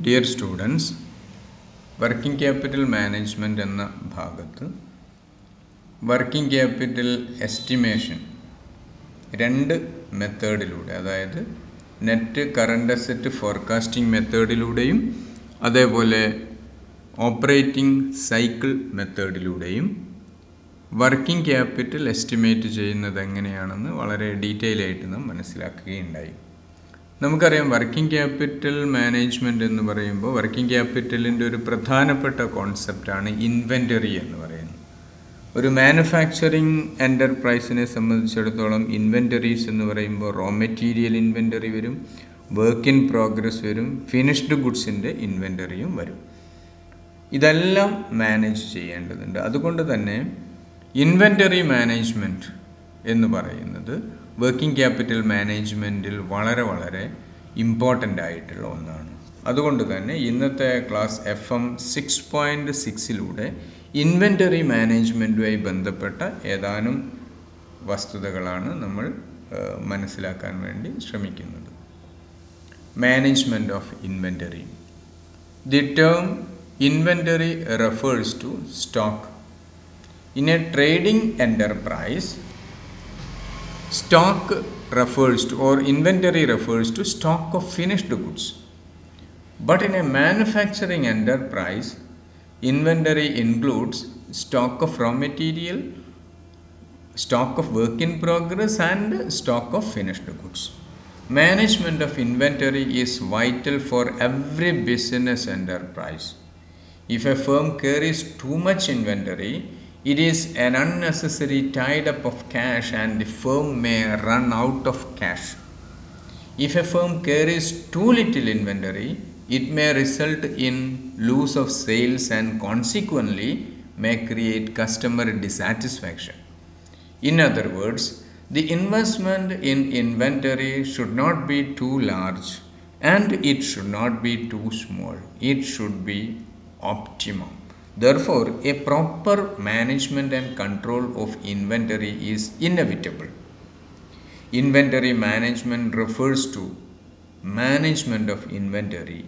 Dear students, working capital management എന്ന ഭാഗത്ത് working capital estimation രണ്ട് മെത്തേഡിലൂടെ, അതായത് നെറ്റ് കറണ്ട് അസറ്റ് ഫോർകാസ്റ്റിംഗ് മെത്തേഡിലൂടെയും അതേപോലെ ഓപ്പറേറ്റിംഗ് സൈക്കിൾ മെത്തേഡിലൂടെയും വർക്കിംഗ് ക്യാപിറ്റൽ എസ്റ്റിമേറ്റ് ചെയ്യുന്നത് എങ്ങനെയാണെന്ന് വളരെ ഡീറ്റെയിൽ ആയിട്ട് നാം മനസ്സിലാക്കുകയുണ്ടായി. നമുക്കറിയാം, വർക്കിംഗ് ക്യാപിറ്റൽ മാനേജ്മെൻറ്റ് എന്ന് പറയുമ്പോൾ വർക്കിംഗ് ക്യാപിറ്റലിൻ്റെ ഒരു പ്രധാനപ്പെട്ട കോൺസെപ്റ്റാണ് ഇൻവെൻ്ററി എന്ന് പറയുന്നത്. ഒരു മാനുഫാക്ചറിങ് എൻ്റർപ്രൈസിനെ സംബന്ധിച്ചിടത്തോളം ഇൻവെൻ്ററീസ് എന്ന് പറയുമ്പോൾ റോ മെറ്റീരിയൽ ഇൻവെൻ്ററി വരും, വർക്ക് ഇൻ പ്രോഗ്രസ് വരും, ഫിനിഷ്ഡ് ഗുഡ്സിൻ്റെ ഇൻവെൻ്ററിയും വരും. ഇതെല്ലാം മാനേജ് ചെയ്യേണ്ടതുണ്ട്. അതുകൊണ്ട് തന്നെ ഇൻവെൻ്ററി മാനേജ്മെൻറ്റ് എന്ന് പറയുന്നത് വർക്കിംഗ് ക്യാപിറ്റൽ മാനേജ്മെൻറ്റിൽ വളരെ വളരെ ഇമ്പോർട്ടൻ്റ് ആയിട്ടുള്ള ഒന്നാണ്. അതുകൊണ്ട് തന്നെ ഇന്നത്തെ ക്ലാസ് FM 6.6 ഇൻവെൻ്ററി മാനേജ്മെൻറ്റുമായി ബന്ധപ്പെട്ട ഏതാനും വസ്തുതകളാണ് നമ്മൾ മനസ്സിലാക്കാൻ വേണ്ടി ശ്രമിക്കുന്നത്. Management of inventory. The term inventory refers to stock. In a trading enterprise, stock refers to, or inventory refers to, stock of finished goods. But in a manufacturing enterprise, inventory includes stock of raw material, stock of work in progress, and stock of finished goods. Management of inventory is vital for every business enterprise. If a firm carries too much inventory, it is an unnecessary tied up of cash and the firm may run out of cash. If a firm carries too little inventory, it may result in loss of sales and consequently may create customer dissatisfaction. In other words, the investment in inventory should not be too large and it should not be too small. It should be optimum. Therefore, a proper management and control of inventory is inevitable. Inventory management refers to management of inventory.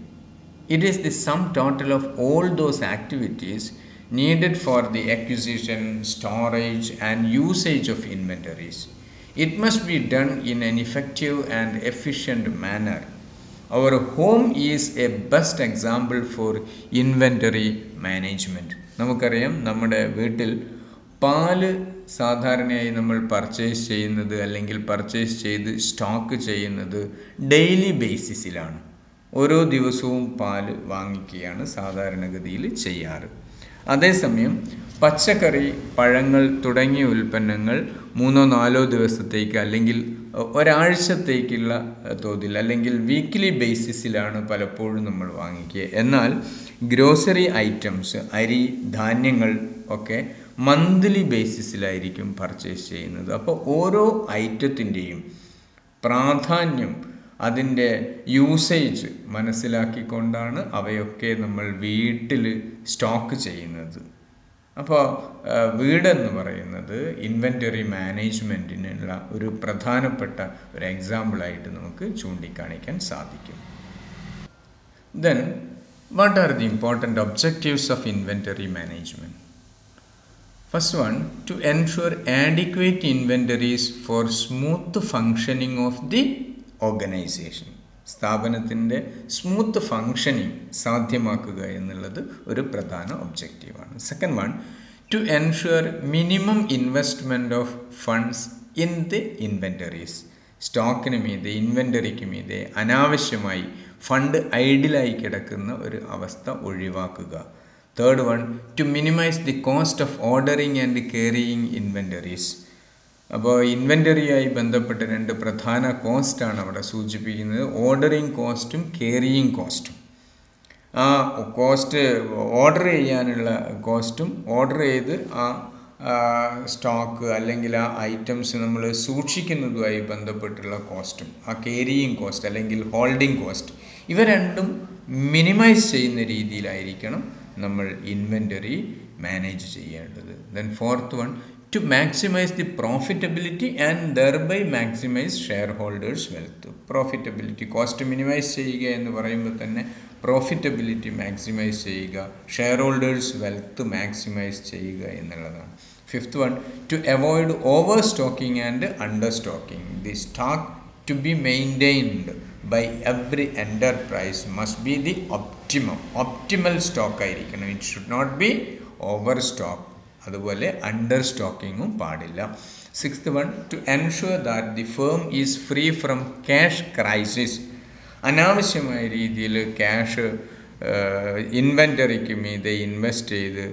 It is the sum total of all those activities needed for the acquisition, storage, and usage of inventories. It must be done in an effective and efficient manner. Our home is a best example for inventory management. നമുക്കറിയാം, നമ്മുടെ വീട്ടിൽ പാല് സാധാരണയായി നമ്മൾ purchase ചെയ്യുന്നത് അല്ലെങ്കിൽ purchase ചെയ്ത് stock ചെയ്യുന്നത് ഡെയിലി ബേസിസിലാണ്. ഓരോ ദിവസവും പാല് വാങ്ങിക്കുകയാണ് സാധാരണഗതിയിൽ ചെയ്യാറ്. അതേസമയം പച്ചക്കറി, പഴങ്ങൾ തുടങ്ങിയ ഉൽപ്പന്നങ്ങൾ 3-4 ദിവസത്തേക്ക് അല്ലെങ്കിൽ ഒരാഴ്ചത്തേക്കുള്ള തോതിൽ അല്ലെങ്കിൽ വീക്ക്ലി ബേസിസിലാണ് പലപ്പോഴും നമ്മൾ വാങ്ങിക്കുക. എന്നാൽ ഗ്രോസറി ഐറ്റംസ്, അരി, ധാന്യങ്ങൾ ഒക്കെ മന്ത്ലി ബേസിസിലായിരിക്കും പർച്ചേസ് ചെയ്യുന്നത്. അപ്പോൾ ഓരോ ഐറ്റത്തിൻ്റെയും പ്രാധാന്യം, അതിൻ്റെ യൂസേജ് മനസ്സിലാക്കിക്കൊണ്ടാണ് അവയൊക്കെ നമ്മൾ വീട്ടിൽ സ്റ്റോക്ക് ചെയ്യുന്നത്. അപ്പോൾ വീടെന്ന് പറയുന്നത് ഇൻവെൻ്ററി മാനേജ്മെൻറ്റിനുള്ള ഒരു പ്രധാനപ്പെട്ട ഒരു എക്സാമ്പിളായിട്ട് നമുക്ക് ചൂണ്ടിക്കാണിക്കാൻ സാധിക്കും. Then what are the important objectives of inventory management? First one, to ensure adequate inventories for smooth functioning of the organisation. സ്ഥാപനത്തിൻ്റെ സ്മൂത്ത് ഫങ്ഷനിങ് സാധ്യമാക്കുക എന്നുള്ളത് ഒരു പ്രധാന ഒബ്ജക്റ്റീവാണ്. Second one, to ensure minimum investment of funds in the inventories. സ്റ്റോക്കിന് മീതെ, ഇൻവെൻ്ററിക്ക് മീതെ അനാവശ്യമായി ഫണ്ട് ഐഡിലായി കിടക്കുന്ന ഒരു അവസ്ഥ ഒഴിവാക്കുക. Third one, to minimise the cost of ordering and carrying inventories. അപ്പോൾ ഇൻവെൻ്ററിയായി ബന്ധപ്പെട്ട രണ്ട് പ്രധാന കോസ്റ്റാണ് അവിടെ സൂചിപ്പിക്കുന്നത്. ഓർഡറിങ് കോസ്റ്റും കെയറിയിങ് കോസ്റ്റും. ആ കോസ്റ്റ്, ഓർഡർ ചെയ്യാനുള്ള കോസ്റ്റും ഓർഡർ ചെയ്ത് ആ സ്റ്റോക്ക് അല്ലെങ്കിൽ ആ ഐറ്റംസ് നമ്മൾ സൂക്ഷിക്കുന്നതുമായി ബന്ധപ്പെട്ടുള്ള കോസ്റ്റും, ആ കെയറിയിങ് കോസ്റ്റ് അല്ലെങ്കിൽ ഹോൾഡിംഗ് കോസ്റ്റ്, ഇവ രണ്ടും മിനിമൈസ് ചെയ്യുന്ന രീതിയിലായിരിക്കണം നമ്മൾ ഇൻവെൻ്ററി മാനേജ് ചെയ്യേണ്ടത്. Then fourth one, to maximize the profitability and thereby maximize shareholders wealth. Profitability, cost minimize ചെയ്യുക എന്ന് പറയുമ്പോൾ തന്നെ പ്രോഫിറ്റബിലിറ്റി മാക്സിമൈസ് ചെയ്യുക, ഷെയർ ഹോൾഡേഴ്സ് വെൽത്ത് മാക്സിമൈസ് ചെയ്യുക എന്നുള്ളതാണ്. Fifth one, to avoid over stocking and under stocking. The stock to be maintained by every enterprise must be the optimal stock ആയിരിക്കണം. It should not be over stock. അതുപോലെ under സ്റ്റോക്കിങ്ങും പാടില്ല. Sixth one, to ensure that the firm is free from cash crisis. അനാവശ്യമായ രീതിയിൽ cash ഇൻവെൻ്ററിക്ക് മീതെ invest ചെയ്ത്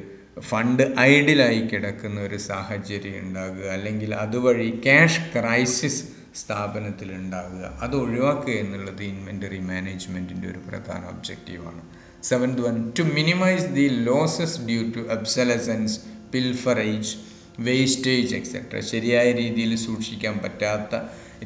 fund ഐഡിലായി കിടക്കുന്ന ഒരു സാഹചര്യം ഉണ്ടാകുക, അല്ലെങ്കിൽ അതുവഴി ക്യാഷ് ക്രൈസിസ് സ്ഥാപനത്തിൽ ഉണ്ടാകുക, അത് ഒഴിവാക്കുക എന്നുള്ളത് ഇൻവെൻ്ററി മാനേജ്മെൻറ്റിൻ്റെ ഒരു പ്രധാന ഒബ്ജക്റ്റീവാണ്. Seventh one, to minimise the losses due to obsolescence, pilferage, wastage etcetera. ശരിയായ രീതിയിൽ സൂക്ഷിക്കാൻ പറ്റാത്ത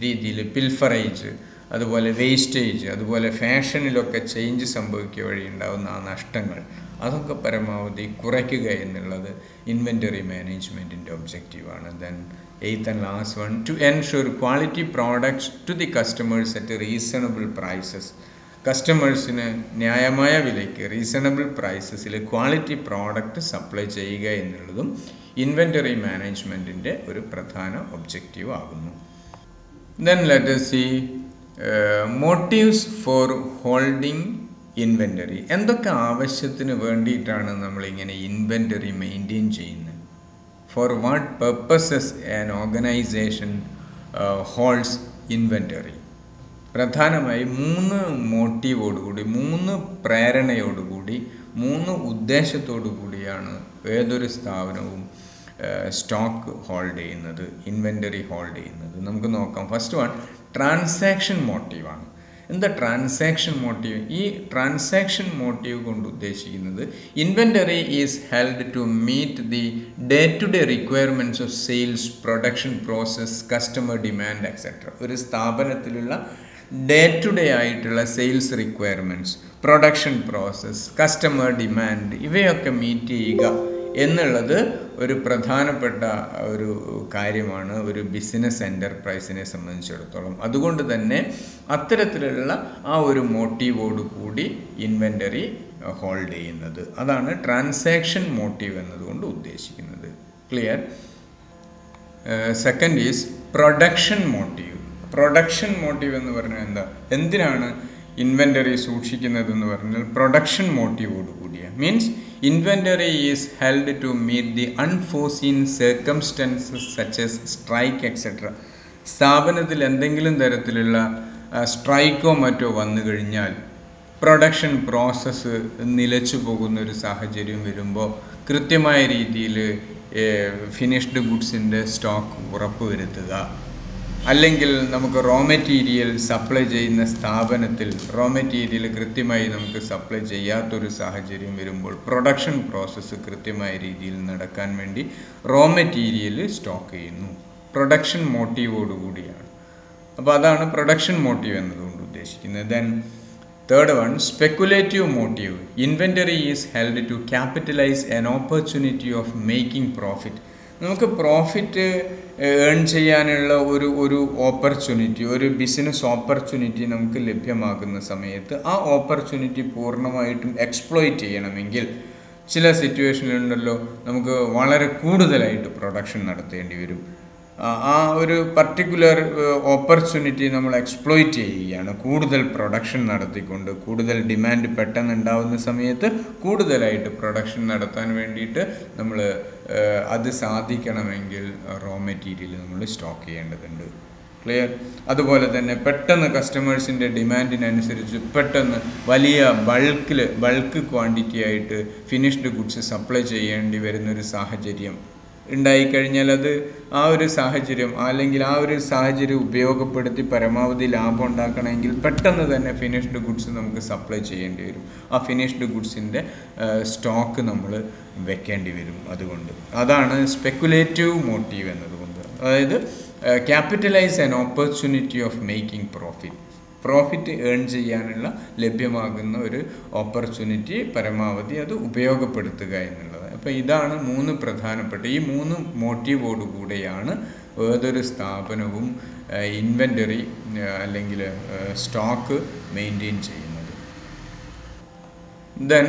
രീതിയിൽ പിൽഫറേജ്, അതുപോലെ വേസ്റ്റേജ്, അതുപോലെ ഫാഷനിലൊക്കെ ചേഞ്ച് സംഭവിക്കുക വഴി ഉണ്ടാകുന്ന ആ നഷ്ടങ്ങൾ, അതൊക്കെ പരമാവധി കുറയ്ക്കുക എന്നുള്ളത് ഇൻവെൻ്ററി മാനേജ്മെൻറ്റിൻ്റെ ഒബ്ജക്റ്റീവാണ്. Then eighth and last one, to ensure quality products to the customers at reasonable prices. കസ്റ്റമേഴ്സിന് ന്യായമായ വിലയ്ക്ക് റീസണബിൾ പ്രൈസസിൽ ക്വാളിറ്റി പ്രോഡക്റ്റ് സപ്ലൈ ചെയ്യുക എന്നുള്ളതും ഇൻവെൻ്ററി മാനേജ്മെൻറ്റിൻ്റെ ഒരു പ്രധാന ഒബ്ജക്റ്റീവ് ആകുന്നു. Then let us see motives for holding inventory. എന്തൊക്കെ ആവശ്യത്തിന് വേണ്ടിയിട്ടാണ് നമ്മളിങ്ങനെ ഇൻവെൻ്ററി മെയിൻറ്റെയിൻ ചെയ്യുന്നത്? For what purposes an organisation holds inventory? പ്രധാനമായി 3 മോട്ടീവോടുകൂടി, 3 പ്രേരണയോടുകൂടി, 3 ഉദ്ദേശത്തോടു കൂടിയാണ് ഏതൊരു സ്ഥാപനവും സ്റ്റോക്ക് ഹോൾഡ് ചെയ്യുന്നത്, ഇൻവെൻ്ററി ഹോൾഡ് ചെയ്യുന്നത്. നമുക്ക് നോക്കാം. ഫസ്റ്റ് വൺ, ട്രാൻസാക്ഷൻ മോട്ടീവാണ്. എന്താ ട്രാൻസാക്ഷൻ മോട്ടീവ്? ഈ ട്രാൻസാക്ഷൻ മോട്ടീവ് കൊണ്ട് ഉദ്ദേശിക്കുന്നത് inventory is held to meet the day to day requirements of sales, production process, customer demand etcetera. ഒരു സ്ഥാപനത്തിലുള്ള ഡേ ടു ഡേ ആയിട്ടുള്ള sales requirements, production process, customer demand, ഇവയൊക്കെ meet ചെയ്യുക എന്നുള്ളത് ഒരു പ്രധാനപ്പെട്ട ഒരു കാര്യമാണ് ഒരു ബിസിനസ് എൻ്റർപ്രൈസിനെ സംബന്ധിച്ചിടത്തോളം. അതുകൊണ്ട് തന്നെ അത്തരത്തിലുള്ള ആ ഒരു മോട്ടീവോട് കൂടി ഇൻവെൻ്ററി ഹോൾഡ് ചെയ്യുന്നത്, അതാണ് ട്രാൻസാക്ഷൻ മോട്ടീവ് എന്നതുകൊണ്ട് ഉദ്ദേശിക്കുന്നത്. Clear? Second is production motive. Production motive എന്ന് പറഞ്ഞാൽ എന്താ? എന്തിനാണ് ഇൻവെൻ്ററി സൂക്ഷിക്കുന്നതെന്ന് പറഞ്ഞാൽ പ്രൊഡക്ഷൻ മോട്ടീവോട് കൂടിയ. Means inventory is held to meet the unforeseen circumstances such as strike etcetera. സ്ഥാപനത്തിൽ എന്തെങ്കിലും തരത്തിലുള്ള സ്ട്രൈക്കോ മറ്റോ വന്നു കഴിഞ്ഞാൽ പ്രൊഡക്ഷൻ പ്രോസസ്സ് നിലച്ചു പോകുന്ന ഒരു സാഹചര്യം വരുമ്പോൾ കൃത്യമായ രീതിയിൽ ഫിനിഷ്ഡ് ഗുഡ്സിൻ്റെ സ്റ്റോക്ക് ഉറപ്പുവരുത്തുക. അല്ലെങ്കിൽ നമുക്ക് റോ മെറ്റീരിയൽ സപ്ലൈ ചെയ്യുന്ന സ്ഥാപനത്തിൽ റോ മെറ്റീരിയൽ കൃത്യമായി നമുക്ക് സപ്ലൈ ചെയ്യാത്തൊരു സാഹചര്യം വരുമ്പോൾ പ്രൊഡക്ഷൻ പ്രോസസ്സ് കൃത്യമായ രീതിയിൽ നടക്കാൻ വേണ്ടി റോ മെറ്റീരിയൽ സ്റ്റോക്ക് ചെയ്യുന്നു. പ്രൊഡക്ഷൻ മോട്ടീവോടുകൂടിയാണ്. അപ്പോൾ അതാണ് പ്രൊഡക്ഷൻ മോട്ടീവ് എന്നതുകൊണ്ട് ഉദ്ദേശിക്കുന്നത്. Then third one, speculative motive. Inventory is held to capitalise an opportunity of making profit. നമുക്ക് പ്രോഫിറ്റ് ഏൺ ചെയ്യാനുള്ള ഒരു ഓപ്പർച്യൂണിറ്റി, ഒരു ബിസിനസ് ഓപ്പർച്യൂണിറ്റി നമുക്ക് ലഭ്യമാകുന്ന സമയത്ത് ആ ഓപ്പർച്യൂണിറ്റി പൂർണ്ണമായിട്ടും എക്സ്പ്ലോയിറ്റ് ചെയ്യണമെങ്കിൽ ചില സിറ്റുവേഷനിലുണ്ടല്ലോ നമുക്ക് വളരെ കൂടുതലായിട്ട് പ്രൊഡക്ഷൻ നടത്തേണ്ടി വരും. ആ ഒരു പർട്ടിക്കുലർ ഓപ്പർച്യൂണിറ്റി നമ്മൾ എക്സ്പ്ലോയിറ്റ് ചെയ്യുകയാണ് കൂടുതൽ പ്രൊഡക്ഷൻ നടത്തിക്കൊണ്ട്. കൂടുതൽ ഡിമാൻഡ് പെട്ടെന്ന് ഉണ്ടാകുന്ന സമയത്ത് കൂടുതലായിട്ട് പ്രൊഡക്ഷൻ നടത്താൻ വേണ്ടിയിട്ട് നമ്മൾ അത് സാധിക്കണമെങ്കിൽ റോ മെറ്റീരിയൽ നമ്മൾ സ്റ്റോക്ക് ചെയ്യേണ്ടതുണ്ട്. ക്ലിയർ? അതുപോലെ തന്നെ പെട്ടെന്ന് കസ്റ്റമേഴ്സിൻ്റെ ഡിമാൻഡിനനുസരിച്ച് പെട്ടെന്ന് വലിയ ബൾക്ക് ക്വാണ്ടിറ്റി ആയിട്ട് ഫിനിഷ്ഡ് ഗുഡ്സ് സപ്ലൈ ചെയ്യേണ്ടി വരുന്നൊരു സാഹചര്യം ഉണ്ടായിക്കഴിഞ്ഞാൽ അത് ആ ഒരു സാഹചര്യം അല്ലെങ്കിൽ ആ ഒരു സാഹചര്യം ഉപയോഗപ്പെടുത്തി പരമാവധി ലാഭം ഉണ്ടാക്കണമെങ്കിൽ പെട്ടെന്ന് തന്നെ ഫിനിഷ്ഡ് ഗുഡ്സ് നമുക്ക് സപ്ലൈ ചെയ്യേണ്ടി വരും. ആ ഫിനിഷ്ഡ് ഗുഡ്സിൻ്റെ സ്റ്റോക്ക് നമ്മൾ വെക്കേണ്ടി വരും. അതുകൊണ്ട് അതാണ് സ്പെക്കുലേറ്റീവ് മോട്ടീവ് എന്നതുകൊണ്ട്. അതായത് capitalise an opportunity of making profit earn ചെയ്യാനുള്ള ലഭ്യമാകുന്ന ഒരു ഓപ്പർച്യൂണിറ്റി പരമാവധി അത് ഉപയോഗപ്പെടുത്തുക എന്നുള്ളത്. അപ്പോൾ ഇതാണ് 3 പ്രധാനപ്പെട്ട ഈ 3 മോട്ടീവോടുകൂടെയാണ് ഏതൊരു സ്ഥാപനവും ഇൻവെൻ്ററി അല്ലെങ്കിൽ സ്റ്റോക്ക് മെയിൻറ്റെയിൻ ചെയ്യുന്നത്. Then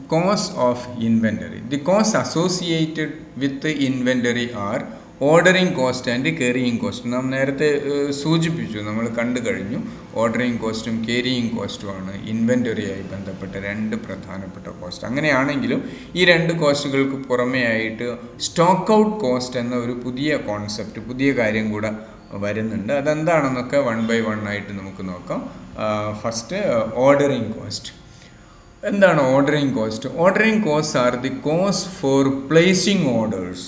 cost of inventory. The costs associated with the inventory are ordering cost and carrying cost. നാം നേരത്തെ സൂചിപ്പിച്ചു, നമ്മൾ കണ്ടു കഴിഞ്ഞു. ഓർഡറിങ് കോസ്റ്റും കെറിയിങ് കോസ്റ്റുമാണ് ഇൻവെൻ്ററിയായി ബന്ധപ്പെട്ട രണ്ട് പ്രധാനപ്പെട്ട കോസ്റ്റ്. അങ്ങനെയാണെങ്കിലും ഈ രണ്ട് കോസ്റ്റുകൾക്ക് പുറമേ ആയിട്ട് സ്റ്റോക്ക് ഔട്ട് കോസ്റ്റ് എന്ന ഒരു പുതിയ കോൺസെപ്റ്റ്, പുതിയ കാര്യം കൂടെ വരുന്നുണ്ട്. അതെന്താണെന്നൊക്കെ വൺ ബൈ വൺ ആയിട്ട് നമുക്ക് നോക്കാം. First ordering cost. എന്താണ് ordering cost? Ordering cost are the cost for placing orders.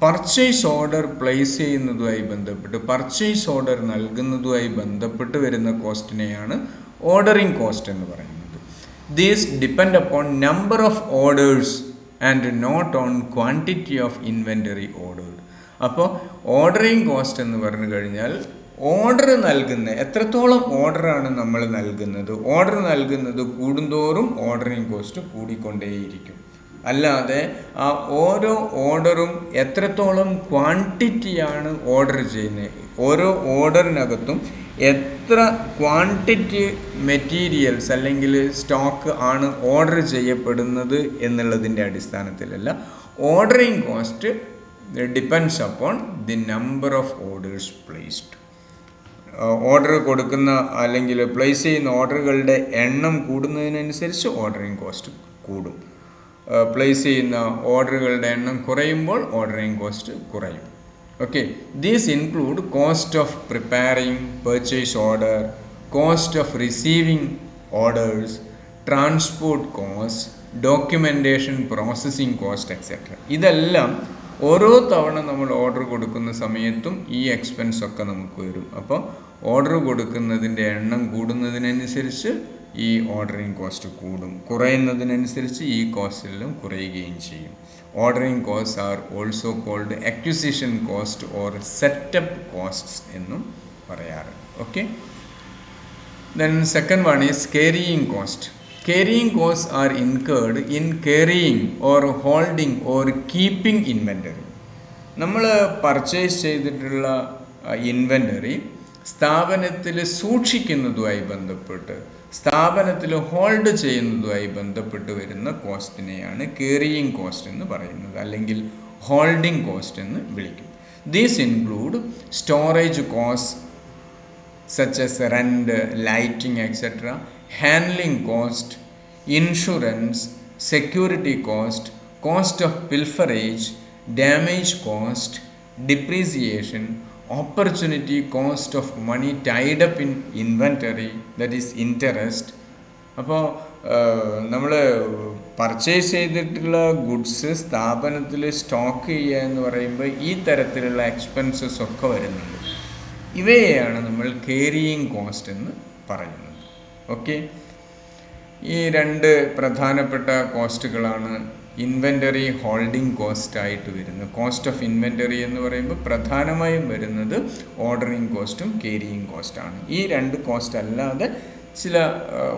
Purchase order place ചെയ്യുന്നതുമായി ബന്ധപ്പെട്ട്, പർച്ചേസ് ഓർഡർ നൽകുന്നതുമായി ബന്ധപ്പെട്ട് വരുന്ന കോസ്റ്റിനെയാണ് ഓർഡറിങ് കോസ്റ്റ് എന്ന് പറയുന്നത്. These depend upon number of orders and not on quantity of inventory ordered. അപ്പോൾ ordering cost എന്ന് പറഞ്ഞു കഴിഞ്ഞാൽ ഓർഡർ നൽകുന്ന, എത്രത്തോളം ഓർഡറാണ് നമ്മൾ നൽകുന്നത്, ഓർഡർ നൽകുന്നത് കൂടുന്തോറും ഓർഡറിങ് കോസ്റ്റ് കൂടിക്കൊണ്ടേയിരിക്കും. അല്ലാതെ ആ ഓരോ ഓർഡറും എത്രത്തോളം ക്വാണ്ടിറ്റിയാണ് ഓർഡർ ചെയ്യുന്നത്, ഓരോ ഓർഡറിനകത്തും എത്ര ക്വാണ്ടിറ്റി മെറ്റീരിയൽസ് അല്ലെങ്കിൽ സ്റ്റോക്ക് ആണ് ഓർഡർ ചെയ്യപ്പെടുന്നത് എന്നുള്ളതിൻ്റെ അടിസ്ഥാനത്തിലല്ല. Ordering cost depends upon the number of orders placed. Order കൊടുക്കുന്ന അല്ലെങ്കിൽ പ്ലേസ് ചെയ്യുന്ന ഓർഡറുകളുടെ എണ്ണം കൂടുന്നതിനനുസരിച്ച് ഓർഡറിങ് കോസ്റ്റ് കൂടും. പ്ലേസ് ചെയ്യുന്ന ഓർഡറുകളുടെ എണ്ണം കുറയുമ്പോൾ ഓർഡറിങ് കോസ്റ്റ് കുറയും. Okay, these include cost of preparing purchase order, cost of receiving orders, transport cost, documentation, processing cost etcetera. ഇതെല്ലാം ഓരോ തവണ നമ്മൾ ഓർഡർ കൊടുക്കുന്ന സമയത്തും ഈ എക്സ്പെൻസ് ഒക്കെ നമുക്ക് വരും. അപ്പോൾ ഓർഡർ കൊടുക്കുന്നതിൻ്റെ എണ്ണം കൂടുന്നതിനനുസരിച്ച് ഈ ഓർഡറിങ് കോസ്റ്റ് കൂടും, കുറയുന്നതിനനുസരിച്ച് ഈ കോസ്റ്റെല്ലാം കുറയുകയും ചെയ്യും. Ordering cost are also called acquisition cost or setup costs എന്നും പറയാറ്. Okay, then second one is carrying cost. Carrying costs are incurred in carrying or holding or keeping inventory. നമ്മൾ പർച്ചേസ് ചെയ്തിട്ടുള്ള inventory സ്ഥാപനത്തിൽ സൂക്ഷിക്കുന്നതുമായി ബന്ധപ്പെട്ട്, സ്ഥാപനത്തിൽ ഹോൾഡ് ചെയ്യുന്നതുമായി ബന്ധപ്പെട്ട് വരുന്ന കോസ്റ്റിനെയാണ് carrying cost എന്ന് പറയുന്നത്, അല്ലെങ്കിൽ ഹോൾഡിംഗ് കോസ്റ്റ് എന്ന് വിളിക്കും. These include storage cost such as rent, lighting, etc., handling cost, insurance, security cost, cost of pilferage, damage cost, depreciation, opportunity cost of money tied up in inventory, that is interest. അപ്പോൾ നമ്മൾ purchase ചെയ്തിട്ടുള്ള goods സ്ഥാപനത്തിൽ stock ചെയ്യുക എന്ന് പറയുമ്പോൾ ഈ തരത്തിലുള്ള expenses ഒക്കെ വരുന്നുണ്ട്. ഇവയെയാണ് നമ്മൾ carrying കോസ്റ്റ് എന്ന് പറയുന്നത്. ഓക്കെ, ഈ രണ്ട് പ്രധാനപ്പെട്ട കോസ്റ്റുകളാണ് ഇൻവെൻ്ററി ഹോൾഡിംഗ് കോസ്റ്റ് ആയിട്ട് വരുന്നത്. കോസ്റ്റ് ഓഫ് ഇൻവെൻ്ററി എന്ന് പറയുമ്പോൾ പ്രധാനമായും വരുന്നത് ഓർഡറിങ് കോസ്റ്റും carrying കോസ്റ്റാണ്. ഈ രണ്ട് കോസ്റ്റ് അല്ലാതെ ചില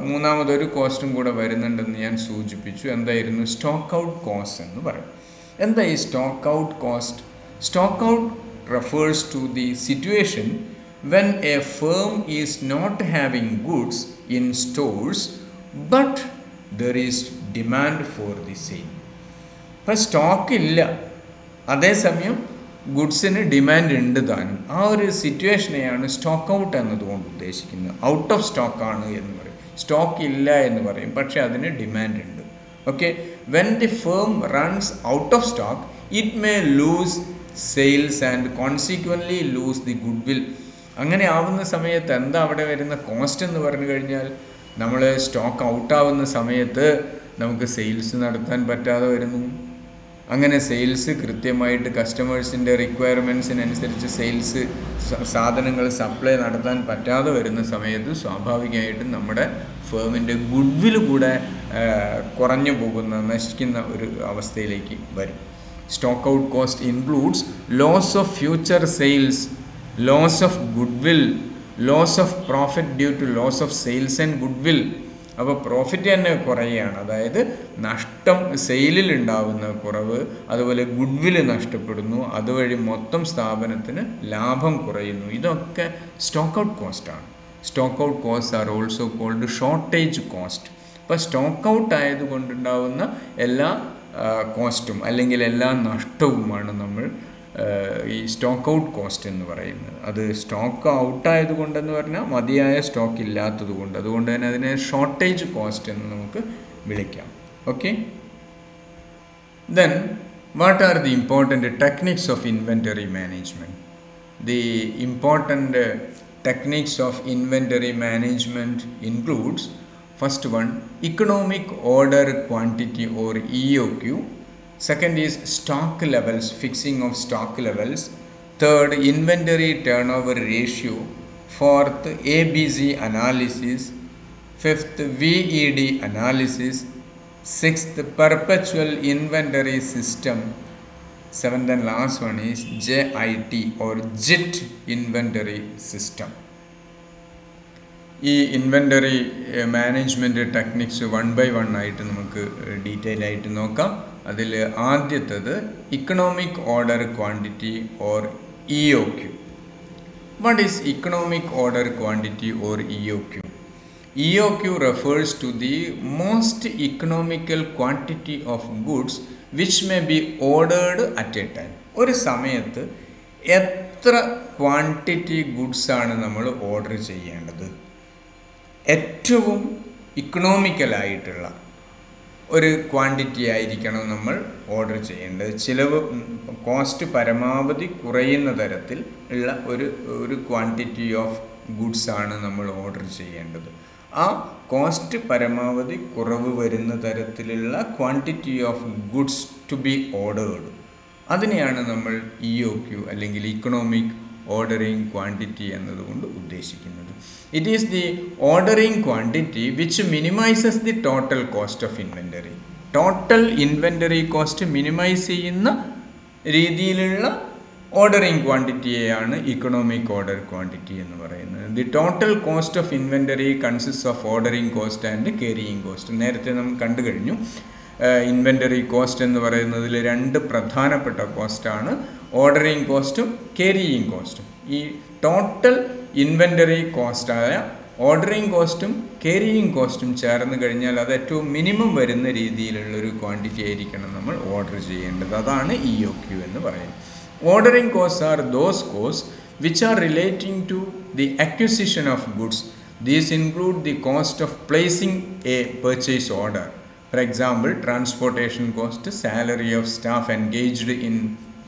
മൂന്നാമതൊരു കോസ്റ്റും കൂടെ വരുന്നുണ്ടെന്ന് ഞാൻ സൂചിപ്പിച്ചു. എന്തായിരുന്നു? സ്റ്റോക്ക് ഔട്ട് കോസ്റ്റ് എന്ന് പറയും. എന്താ ഈ stock out cost? Stock out refers to the situation when a firm is not having goods in stores but there is demand for the same. അപ്പോൾ സ്റ്റോക്ക് ഇല്ല, അതേസമയം ഗുഡ്സിന് ഡിമാൻഡ് ഉണ്ട് താനും. ആ ഒരു സിറ്റുവേഷനെയാണ് സ്റ്റോക്ക് ഔട്ട് എന്നതുകൊണ്ട് ഉദ്ദേശിക്കുന്നത്. ഔട്ട് ഓഫ് സ്റ്റോക്കാണ് എന്ന് പറയും. സ്റ്റോക്ക് ഇല്ല എന്ന് പറയും, പക്ഷേ അതിന് ഡിമാൻഡ് ഉണ്ട്. Okay, when the firm runs out of stock it may lose sales and consequently lose the goodwill. അങ്ങനെ ആവുന്ന സമയത്ത് എന്താ അവിടെ വരുന്ന കോസ്റ്റ് എന്ന് പറഞ്ഞു കഴിഞ്ഞാൽ, നമ്മൾ സ്റ്റോക്ക് ഔട്ടാവുന്ന സമയത്ത് നമുക്ക് സെയിൽസ് നടത്താൻ പറ്റാതെ വരുന്നു. അങ്ങനെ സെയിൽസ് കൃത്യമായിട്ട് കസ്റ്റമേഴ്സിൻ്റെ റിക്വയർമെൻറ്റ്സിനനുസരിച്ച് സെയിൽസ് സാധനങ്ങൾ സപ്ലൈ നടത്താൻ പറ്റാതെ വരുന്ന സമയത്ത് സ്വാഭാവികമായിട്ടും നമ്മുടെ ഫേമിൻ്റെ ഗുഡ് വിൽ കൂടെ കുറഞ്ഞു പോകുന്ന, നശിക്കുന്ന ഒരു അവസ്ഥയിലേക്ക് വരും. Stock out cost includes loss of future sales, loss of goodwill, loss of profit due to loss of sales and goodwill. അപ്പോൾ പ്രോഫിറ്റ് തന്നെ കുറയുകയാണ്, അതായത് നഷ്ടം, സെയിലിൽ ഉണ്ടാകുന്ന കുറവ്, അതുപോലെ ഗുഡ്വിൽ നഷ്ടപ്പെടുന്നു, അതുവഴി മൊത്തം സ്ഥാപനത്തിന് ലാഭം കുറയുന്നു. ഇതൊക്കെ സ്റ്റോക്ക് ഔട്ട് കോസ്റ്റാണ്. Stock out cost are also called shortage cost. അപ്പോൾ സ്റ്റോക്ക് ഔട്ട് ആയതുകൊണ്ടുണ്ടാവുന്ന എല്ലാ കോസ്റ്റും അല്ലെങ്കിൽ എല്ലാ നഷ്ടവുമാണ് നമ്മൾ ഈ സ്റ്റോക്ക് ഔട്ട് കോസ്റ്റ് എന്ന് പറയുന്നത്. അത് സ്റ്റോക്ക് ഔട്ടായതുകൊണ്ടെന്ന് പറഞ്ഞാൽ മതിയായ സ്റ്റോക്ക് ഇല്ലാത്തത് കൊണ്ട്, അതുകൊണ്ട് തന്നെ അതിനെ ഷോർട്ടേജ് കോസ്റ്റ് എന്ന് നമുക്ക് വിളിക്കാം. Okay, then what are the important techniques of inventory management? The important techniques of inventory management includes, first one, economic order quantity or EOQ. Second is stock levels, fixing of stock levels. Third, inventory turnover ratio. Fourth, ABC analysis. Fifth, VED analysis. Sixth, perpetual inventory system. Seventh and last one is JIT or JIT inventory system. ഈ inventory management techniques 1 by 1 ആയിട്ട് നമുക്ക് detail ആയിട്ട് നോക്കാം. അതിൽ ആദ്യത്തേത് economic order quantity or EOQ. What is economic order quantity or EOQ? EOQ refers to the most economical quantity of goods which may be ordered at a time. ഒരു സമയത്ത് എത്ര quantity ഗുഡ്സാണ് നമ്മൾ ഓർഡർ ചെയ്യേണ്ടത്? ഏറ്റവും ഇക്കണോമിക്കലായിട്ടുള്ള ഒരു ക്വാണ്ടിറ്റി ആയിരിക്കണം നമ്മൾ order ചെയ്യേണ്ടത്. ചിലവ് കോസ്റ്റ് പരമാവധി കുറയുന്ന തരത്തിൽ ഉള്ള ഒരു ക്വാണ്ടിറ്റി ഓഫ് ഗുഡ്സാണ് നമ്മൾ ഓർഡർ ചെയ്യേണ്ടത്. ആ കോസ്റ്റ് പരമാവധി കുറവ് വരുന്ന തരത്തിലുള്ള quantity of goods to be ordered, അതിനെയാണ് നമ്മൾ EOQ അല്ലെങ്കിൽ ഇക്കണോമിക് ഓർഡറിംഗ് ക്വാണ്ടിറ്റി എന്നതുകൊണ്ട് ഉദ്ദേശിക്കുന്നത്. It is the ordering quantity which minimises the total cost of inventory. Total inventory cost minimise ചെയ്യുന്ന രീതിയിലുള്ള ഓർഡറിംഗ് ക്വാണ്ടിറ്റിയെയാണ് ഇക്കണോമിക് ഓർഡർ ക്വാണ്ടിറ്റി എന്ന് പറയുന്നത്. The total cost of inventory consist of ordering cost and carrying cost. നേരത്തെ നമ്മൾ കണ്ടു കഴിഞ്ഞു. Inventory cost എന്ന് പറയുന്നതിൽ 2 പ്രധാനപ്പെട്ട കോസ്റ്റാണ് ഓർഡറിംഗ് കോസ്റ്റും ക്യാരിയിങ് കോസ്റ്റും. ഈ ടോട്ടൽ ഇൻവെൻ്ററി കോസ്റ്റായ ഓർഡറിംഗ് കോസ്റ്റും ക്യാരിയിങ് കോസ്റ്റും ചേർന്ന് കഴിഞ്ഞാൽ അത് ഏറ്റവും മിനിമം വരുന്ന രീതിയിലുള്ളൊരു ക്വാണ്ടിറ്റി ആയിരിക്കണം നമ്മൾ ഓർഡർ ചെയ്യേണ്ടത്. അതാണ് EOQ എന്ന് പറയുന്നത്. Ordering costs are those costs which are relating to the acquisition of goods. These include the cost of placing a purchase order. For example, transportation cost, salary of staff engaged in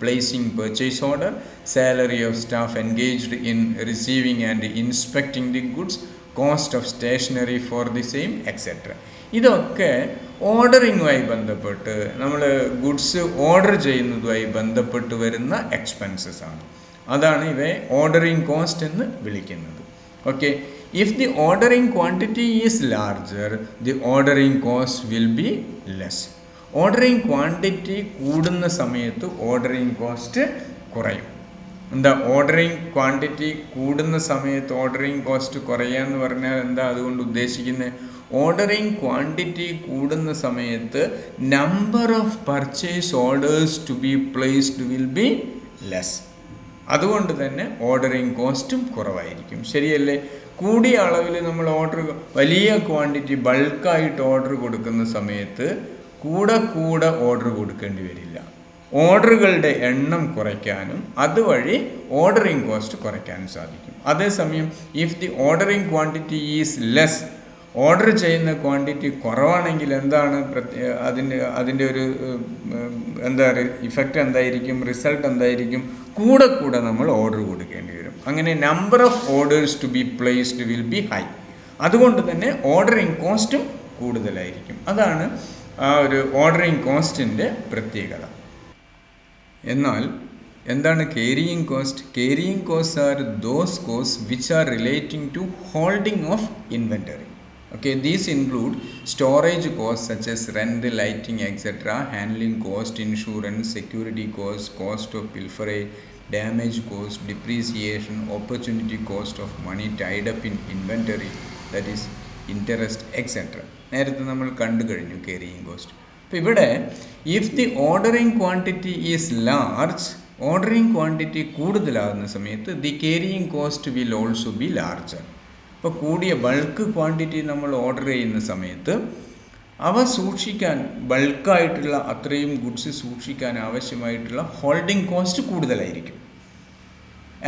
placing purchase order, salary of staff engaged in receiving and inspecting the goods, cost of stationery for the same, etc. ഇതൊക്കെ ഓർഡറിങ്ങുമായി ബന്ധപ്പെട്ട് നമ്മൾ goods order ചെയ്യുന്നതുമായി ബന്ധപ്പെട്ട് വരുന്ന expenses ആണ്. അതാണ് ഇവയെ ordering cost എന്ന് വിളിക്കുന്നത്. Okay, if the ordering quantity is larger the ordering cost will be less. Ordering quantity കൂടുന്ന സമയത്ത് ഓർഡറിംഗ് കോസ്റ്റ് കുറയും. എന്താ ഓർഡറിംഗ് ക്വാണ്ടിറ്റി കൂടുന്ന സമയത്ത് ഓർഡറിംഗ് കോസ്റ്റ് കുറയുക എന്ന് പറഞ്ഞാൽ എന്താ അതുകൊണ്ട് ഉദ്ദേശിക്കുന്നത്? ഓർഡറിംഗ് ക്വാണ്ടിറ്റി കൂടുന്ന സമയത്ത് number of purchase orders to be placed will be less. അതുകൊണ്ട് തന്നെ ഓർഡറിംഗ് കോസ്റ്റും കുറവായിരിക്കും. ശരിയല്ലേ? കൂടിയ അളവിൽ നമ്മൾ വലിയ ക്വാണ്ടിറ്റി ബൾക്കായിട്ട് ഓർഡർ കൊടുക്കുന്ന സമയത്ത് കൂടെ ഓർഡർ കൊടുക്കേണ്ടി വരില്ല. ഓർഡറുകളുടെ എണ്ണം കുറയ്ക്കാനും അതുവഴി ഓർഡറിംഗ് കോസ്റ്റ് കുറയ്ക്കാനും സാധിക്കും. അതേസമയം if the ordering quantity is less, order ചെയ്യുന്ന ക്വാണ്ടിറ്റി കുറവാണെങ്കിൽ എന്താണ് അതിൻ്റെ ഒരു ഇഫക്റ്റ് എന്തായിരിക്കും? റിസൾട്ട് എന്തായിരിക്കും? കൂടെ നമ്മൾ ഓർഡർ കൊടുക്കേണ്ടി വരും. അങ്ങനെ number of orders to be placed will be high. അതുകൊണ്ട് തന്നെ ഓർഡറിംഗ് കോസ്റ്റും കൂടുതലായിരിക്കും. അതാണ് ആ ഒരു ഓർഡറിംഗ് കോസ്റ്റിൻ്റെ പ്രത്യേകത. എന്നാൽ എന്താണ് carrying cost? Carrying costs are those costs which are relating to holding of inventory. Okay, these include storage costs such as rent, lighting, etc., handling cost, insurance, security cost, cost of pilferage, damage cost, depreciation, opportunity cost of money tied up in inventory, that is interest, etc. നേരത്തെ നമ്മൾ കണ്ടു കഴിഞ്ഞു carrying cost. അപ്പോൾ ഇവിടെ if the ordering quantity is large, ordering quantity കൂടുതലാകുന്ന സമയത്ത് the carrying cost will also be larger. ഇപ്പോൾ കൂടിയ ബൾക്ക് ക്വാണ്ടിറ്റി നമ്മൾ ഓർഡർ ചെയ്യുന്ന സമയത്ത് അവ സൂക്ഷിക്കാൻ ബൾക്കായിട്ടുള്ള അത്രയും ഗുഡ്സ് സൂക്ഷിക്കാൻ ആവശ്യമായിട്ടുള്ള ഹോൾഡിംഗ് കോസ്റ്റ് കൂടുതലായിരിക്കും.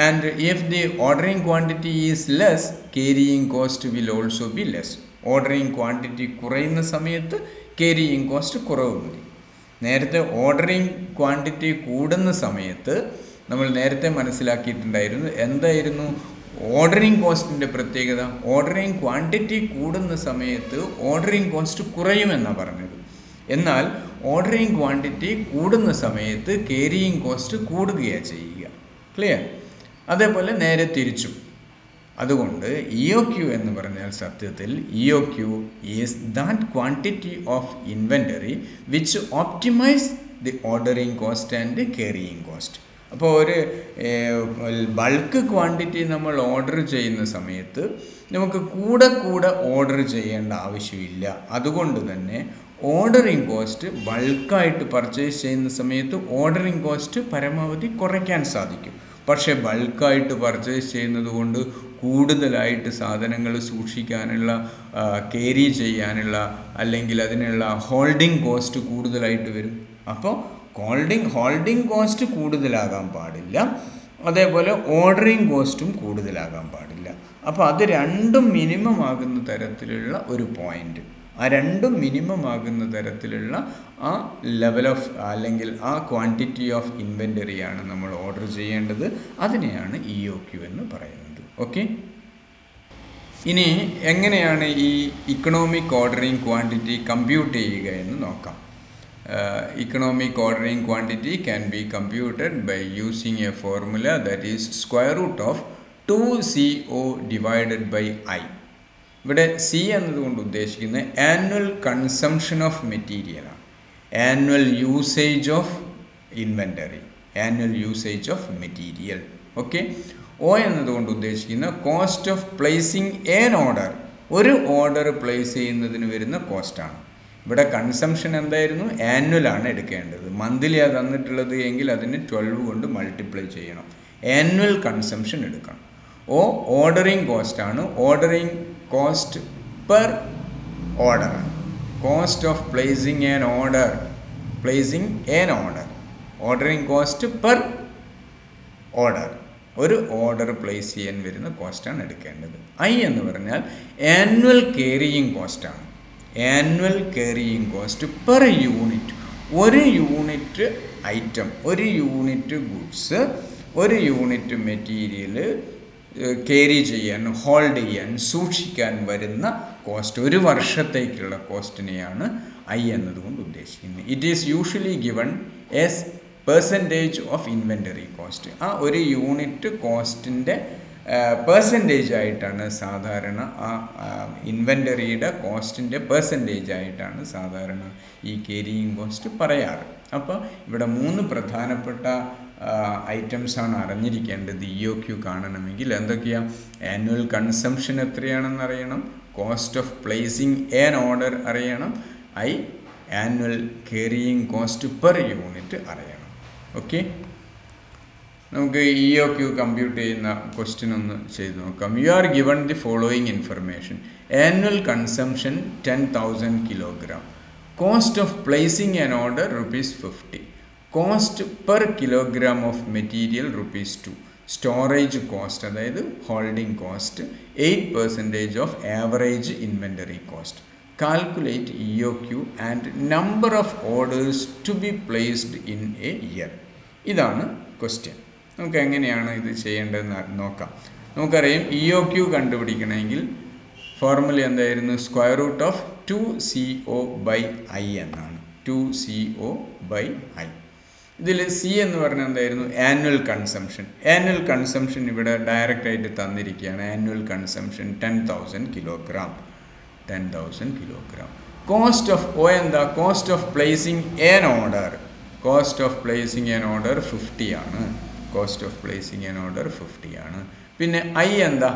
And if the ordering quantity is less, carrying cost will also be less. Ordering quantity കുറയുന്ന സമയത്ത് carrying cost കുറവ് മതി. നേരത്തെ ഓർഡറിങ് ക്വാണ്ടിറ്റി കൂടുന്ന സമയത്ത് നമ്മൾ നേരത്തെ മനസ്സിലാക്കിയിട്ടുണ്ടായിരുന്നു എന്തായിരുന്നു ഓർഡറിങ് കോസ്റ്റിൻ്റെ പ്രത്യേകത. ഓർഡറിങ് ക്വാണ്ടിറ്റി കൂടുന്ന സമയത്ത് ഓർഡറിങ് കോസ്റ്റ് കുറയുമെന്നാണ് പറഞ്ഞത്. എന്നാൽ ഓർഡറിങ് ക്വാണ്ടിറ്റി കൂടുന്ന സമയത്ത് carrying കോസ്റ്റ് കൂടുകയാണ് ചെയ്യുക. ക്ലിയർ? അതേപോലെ നേരെ തിരിച്ചും. അതുകൊണ്ട് EOQ എന്ന് പറഞ്ഞാൽ സത്യത്തിൽ EOQ is that quantity of inventory which optimise the ordering cost and carrying cost. അപ്പോൾ ഒരു ബൾക്ക് ക്വാണ്ടിറ്റി നമ്മൾ ഓർഡർ ചെയ്യുന്ന സമയത്ത് നമുക്ക് കൂടെ ഓർഡർ ചെയ്യേണ്ട ആവശ്യമില്ല. അതുകൊണ്ട് തന്നെ ഓർഡറിങ് കോസ്റ്റ് ബൾക്കായിട്ട് പർച്ചേസ് ചെയ്യുന്ന സമയത്ത് ഓർഡറിങ് കോസ്റ്റ് പരമാവധി കുറയ്ക്കാൻ സാധിക്കും. പക്ഷേ ബൾക്കായിട്ട് പർച്ചേസ് ചെയ്യുന്നത് കൊണ്ട് കൂടുതലായിട്ട് സാധനങ്ങൾ സൂക്ഷിക്കാനുള്ള ക്യാരി ചെയ്യാനുള്ള അല്ലെങ്കിൽ അതിനുള്ള ഹോൾഡിംഗ് കോസ്റ്റ് കൂടുതലായിട്ട് വരും. അപ്പോൾ ഹോൾഡിംഗ് കോസ്റ്റ് കൂടുതലാകാൻ പാടില്ല, അതേപോലെ ഓർഡറിങ് കോസ്റ്റും കൂടുതലാകാൻ പാടില്ല. അപ്പോൾ അത് രണ്ടും മിനിമം ആകുന്ന തരത്തിലുള്ള ഒരു പോയിൻ്റ്, ആ രണ്ടും മിനിമം ആകുന്ന തരത്തിലുള്ള ആ ലെവൽ ഓഫ് അല്ലെങ്കിൽ ആ ക്വാണ്ടിറ്റി ഓഫ് ഇൻവെൻ്ററിയാണ് നമ്മൾ ഓർഡർ ചെയ്യേണ്ടത്. അതിനെയാണ് EOQ എന്ന് പറയുന്നത്. ഓക്കെ, ഇനി എങ്ങനെയാണ് ഈ ഇക്കണോമിക് ഓർഡറിങ് ക്വാണ്ടിറ്റി കമ്പ്യൂട്ട് ചെയ്യുക എന്ന് നോക്കാം. Economic ordering quantity can be computed by using a formula that is square root of 2CO divided by I. ഇവിടെ C എന്നതുകൊണ്ട് ഉദ്ദേശിക്കുന്നത് ആനുവൽ കൺസംഷൻ ഓഫ് മെറ്റീരിയലാണ്, annual usage of inventory, annual usage of material. Okay. O എന്നതുകൊണ്ട് ഉദ്ദേശിക്കുന്ന cost of placing an order, ഒരു order place ചെയ്യുന്നതിന് വരുന്ന കോസ്റ്റാണ്. ഇവിടെ കൺസംഷൻ എന്തായിരുന്നു? ആനുവലാണ് എടുക്കേണ്ടത്. മന്ത്ലി അത് തന്നിട്ടുള്ളത് എങ്കിൽ അതിന് 12 കൊണ്ട് മൾട്ടിപ്ലൈ ചെയ്യണം. ആനുവൽ കൺസംഷൻ എടുക്കണം. ഓർഡറിങ് കോസ്റ്റാണ്. ഓർഡറിങ് കോസ്റ്റ് പെർ ഓർഡറാണ്. Cost of placing an order, placing an order, ordering cost per order, ഒരു ഓർഡർ പ്ലേസ് ചെയ്യാൻ വരുന്ന കോസ്റ്റാണ് എടുക്കേണ്ടത്. I എന്ന് പറഞ്ഞാൽ ആനുവൽ ക്യാരിയിങ് കോസ്റ്റാണ്. Annual carrying cost per unit, ഒരു യൂണിറ്റ് ഐറ്റം, ഒരു യൂണിറ്റ് ഗുഡ്സ്, ഒരു യൂണിറ്റ് മെറ്റീരിയൽ ക്യാരി ചെയ്യാൻ, ഹോൾഡ് ചെയ്യാൻ, സൂക്ഷിക്കാൻ വരുന്ന കോസ്റ്റ്, ഒരു വർഷത്തേക്കുള്ള കോസ്റ്റിനെയാണ് I എന്നതുകൊണ്ട് ഉദ്ദേശിക്കുന്നത്. It is usually given as percentage of inventory cost. ആ ഒരു യൂണിറ്റ് കോസ്റ്റിൻ്റെ പെർസെൻറ്റേജ് ആയിട്ടാണ് സാധാരണ, ആ ഇൻവെൻ്ററിയുടെ കോസ്റ്റിൻ്റെ പെർസെൻറ്റേജ് ആയിട്ടാണ് സാധാരണ ഈ ക്യാരിയിങ് കോസ്റ്റ് പറയാറ്. അപ്പോൾ ഇവിടെ 3 പ്രധാനപ്പെട്ട ഐറ്റംസാണ് അറിഞ്ഞിരിക്കേണ്ടത് EOQ കാണണമെങ്കിൽ. എന്തൊക്കെയാണ്? ആനുവൽ കൺസംഷൻ എത്രയാണെന്ന് അറിയണം, cost of placing an order അറിയണം, annual carrying cost per unit അറിയണം. ഓക്കെ, നമുക്ക് EOQ കമ്പ്യൂട്ട് ചെയ്യുന്ന ക്വസ്റ്റ്യൻ ഒന്ന് ചെയ്ത് നോക്കാം. You are given the following information. Annual consumption 10,000 kilogram, cost of placing an order ₹50, cost per kilogram of material ₹2, storage cost അതായത് holding cost 8% of average inventory cost. Calculate EOQ and number of orders to be placed in a year. ഇതാണ് question. നമുക്ക് എങ്ങനെയാണ് ഇത് ചെയ്യേണ്ടതെന്ന് നോക്കാം. നമുക്കറിയാം EOQ കണ്ടുപിടിക്കണമെങ്കിൽ formula എന്തായിരുന്നു? Square root of 2CO/I എന്നാണ്. 2CO/I. ഇതിൽ C എന്ന് പറഞ്ഞാൽ എന്തായിരുന്നു? Annual consumption. ആനുവൽ കൺസംഷൻ ഇവിടെ ഡയറക്റ്റായിട്ട് തന്നിരിക്കുകയാണ്. Annual consumption 10,000 kilogram. 10,000 kilogram. Cost of O എന്താ? Cost of placing an order. Cost of placing an order 50 ആണ്. Cost of placing an order 50 ആണ്. പിന്നെ I എന്താ?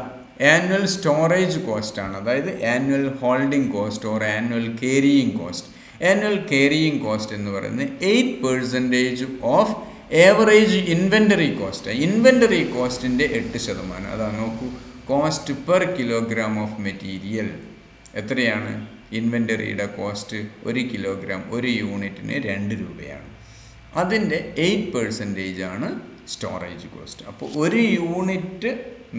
ആനുവൽ സ്റ്റോറേജ് കോസ്റ്റ് ആണ്, അതായത് annual holding cost or annual carrying cost. Annual carrying cost എന്ന് പറയുന്നത് 8% of average inventory cost. Inventory കോസ്റ്റിൻ്റെ 8%. അതാ നോക്കൂ, cost per kilogram of material എത്രയാണ്? ഇൻവെൻ്ററിയുടെ കോസ്റ്റ് 1 കിലോഗ്രാം 1 യൂണിറ്റിന് 2 രൂപയാണ്. അതിൻ്റെ 8% ആണ് സ്റ്റോറേജ് കോസ്റ്റ്. അപ്പോൾ 1 യൂണിറ്റ്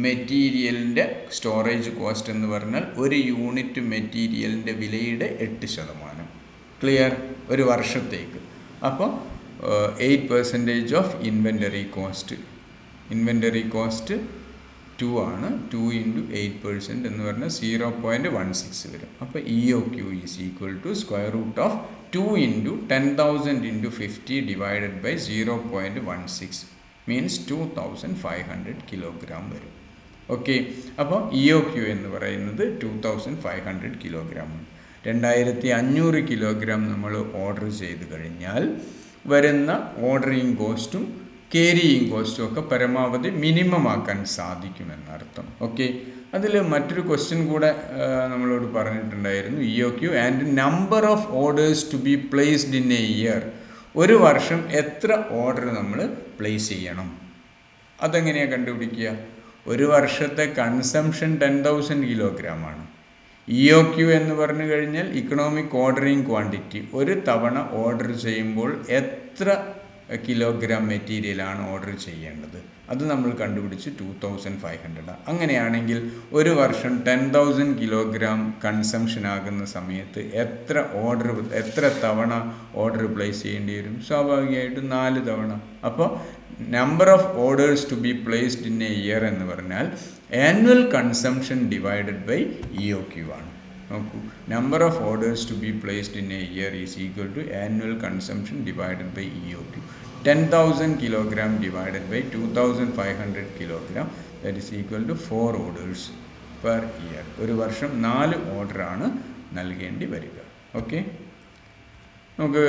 മെറ്റീരിയലിൻ്റെ സ്റ്റോറേജ് കോസ്റ്റ് എന്ന് പറഞ്ഞാൽ 1 യൂണിറ്റ് മെറ്റീരിയലിൻ്റെ വിലയുടെ 8%. ക്ലിയർ? ഒരു വർഷത്തേക്ക്. അപ്പോൾ 8% of inventory cost. Inventory cost 2 ആണ്. 2 × 8% എന്ന് പറഞ്ഞാൽ 0.16 വരും. അപ്പോൾ EOQ is equal to square root of 2 × 10,000 × 50 divided by 0.16 means 2500 kilogram വരും. ഓക്കെ. അപ്പോൾ EOQ എന്ന് പറയുന്നത് 2500 കിലോഗ്രാമാണ്. 2500 കിലോഗ്രാം നമ്മൾ ഓർഡർ ചെയ്ത് കഴിഞ്ഞാൽ വരുന്ന ഓർഡറിങ് കോസ്റ്റും ക്യാരിയിങ് കോസ്റ്റും ഒക്കെ പരമാവധി മിനിമം ആക്കാൻ സാധിക്കുമെന്നർത്ഥം. ഓക്കെ. അതിൽ മറ്റൊരു ക്വസ്റ്റ്യൻ കൂടെ നമ്മളോട് പറഞ്ഞിട്ടുണ്ടായിരുന്നു. EOQ and number of orders to be placed in a year. ഒരു വർഷം എത്ര ഓർഡർ നമ്മൾ പ്ലേസ് ചെയ്യണം? അതെങ്ങനെയാണ് കണ്ടുപിടിക്കുക? ഒരു വർഷത്തെ കൺസംഷൻ 10,000 കിലോഗ്രാമാണ്. EOQ എന്ന് പറഞ്ഞു കഴിഞ്ഞാൽ ഇക്കണോമിക് ഓർഡറിങ് ക്വാണ്ടിറ്റി. ഒരു തവണ ഓർഡർ ചെയ്യുമ്പോൾ എത്ര കിലോഗ്രാം മെറ്റീരിയലാണ് ഓർഡർ ചെയ്യേണ്ടത്? അത് നമ്മൾ കണ്ടുപിടിച്ച് 2500. അങ്ങനെയാണെങ്കിൽ ഒരു വർഷം 10,000 കിലോഗ്രാം കൺസംഷൻ ആകുന്ന സമയത്ത് എത്ര തവണ ഓർഡർ പ്ലേസ് ചെയ്യേണ്ടി വരും? സ്വാഭാവികമായിട്ടും 4 തവണ. അപ്പോൾ number of orders to be placed in a year എന്ന് പറഞ്ഞാൽ annual consumption divided by EOQ ആണ്. നോക്കൂ, number of orders to be placed in a year is equal to annual consumption divided by EOQ. 10,000 kilogram divided by 2500 kilogram, that is equal to 4 orders per year. ഒരു വർഷം 4 ഓർഡറാണ് നൽകേണ്ടി വരിക. Okay. നമുക്ക്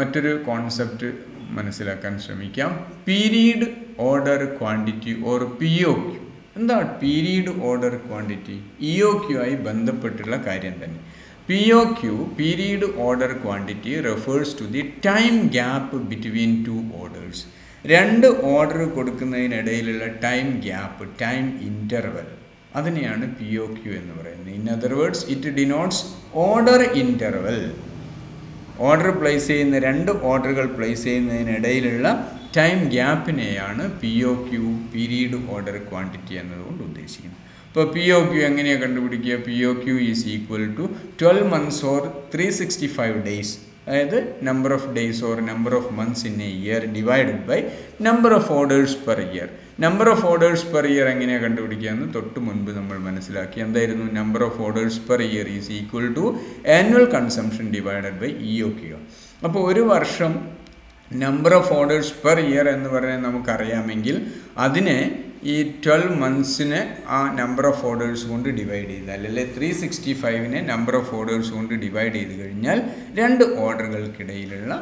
മറ്റൊരു concept മനസ്സിലാക്കാൻ ശ്രമിക്കാം. Period order quantity or POQ. എന്താണ് period order quantity? EOQ ആയി ബന്ധപ്പെട്ടുള്ള കാര്യം തന്നെ. POQ, period order quantity, refers to the time gap between 2 orders. 2 order കൊടുക്കുന്നതിനിടയിലുള്ള ടൈം ഗ്യാപ്പ്, ടൈം ഇൻ്റർവൽ, അതിനെയാണ് POQ എന്ന് പറയുന്നത്. In other words, it denotes order interval. Order place ചെയ്യുന്ന 2 ഓർഡറുകൾ പ്ലേസ് ചെയ്യുന്നതിനിടയിലുള്ള ടൈം ഗ്യാപ്പിനെയാണ് POQ, പീരീഡ് ഓർഡർ ക്വാണ്ടിറ്റി എന്നതുകൊണ്ട് ഉദ്ദേശിക്കുന്നത്. ഇപ്പോൾ POQ എങ്ങനെയാണ് കണ്ടുപിടിക്കുക? POQ is equal to 12 months or 365 days. അതായത് number of days or number of months in a year divided by number of orders per year. Number of orders per year എങ്ങനെയാണ് കണ്ടുപിടിക്കുക എന്ന് തൊട്ട് മുൻപ് നമ്മൾ മനസ്സിലാക്കി. എന്തായിരുന്നു? Number of orders per year is equal to annual consumption divided by EOQ. അപ്പോൾ ഒരു വർഷം number of orders per year എന്ന് പറഞ്ഞാൽ നമുക്കറിയാമെങ്കിൽ അതിനെ ഈ 12 monthsനെ ആ നമ്പർ ഓഫ് ഓർഡേഴ്സ് കൊണ്ട് ഡിവൈഡ് ചെയ്താൽ, അല്ലെങ്കിൽ 365നെ നമ്പർ ഓഫ് ഓർഡേഴ്സ് കൊണ്ട് ഡിവൈഡ് ചെയ്ത് കഴിഞ്ഞാൽ 2 ഓർഡറുകൾക്കിടയിലുള്ള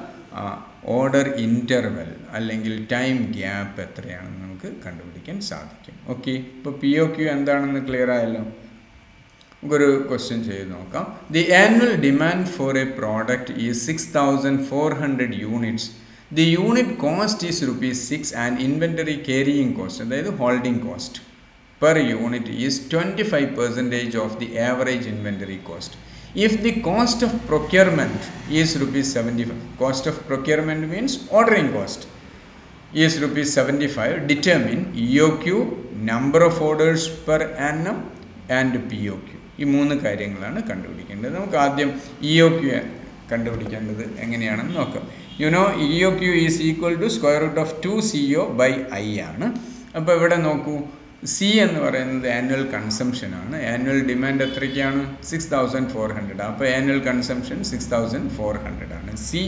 ഓർഡർ ഇൻ്റർവൽ അല്ലെങ്കിൽ ടൈം ഗ്യാപ്പ് എത്രയാണെന്ന് നമുക്ക് കണ്ടുപിടിക്കാൻ സാധിക്കും. ഓക്കെ. ഇപ്പോൾ POQ എന്താണെന്ന് ക്ലിയർ ആയല്ലോ. നമുക്കൊരു ക്വസ്റ്റ്യൻ ചെയ്ത് നോക്കാം. The annual demand for A product is 6,400 units. The unit cost is ₹6 and inventory carrying cost, അതായത് holding cost per unit is 25% of the average inventory cost. If the cost of procurement is ₹75, cost of procurement means ordering cost, is ₹75, determine EOQ, number of orders per annum and POQ. ഈ 3 കാര്യങ്ങളാണ് കണ്ടുപിടിക്കേണ്ടത്. നമുക്ക് ആദ്യം EOQ കണ്ടുപിടിക്കേണ്ടത് എങ്ങനെയാണെന്ന് നോക്കാം. EOQ is equal to square root of 2CO by I ആണ്. അപ്പോൾ ഇവിടെ നോക്കൂ, C എന്ന് പറയുന്നത് ആനുവൽ കൺസംഷൻ ആണ്. ആനുവൽ ഡിമാൻഡ് എത്രയ്ക്കാണ്? 6,400. അപ്പോൾ ആനുവൽ കൺസംഷൻ 6,400 ആണ്. C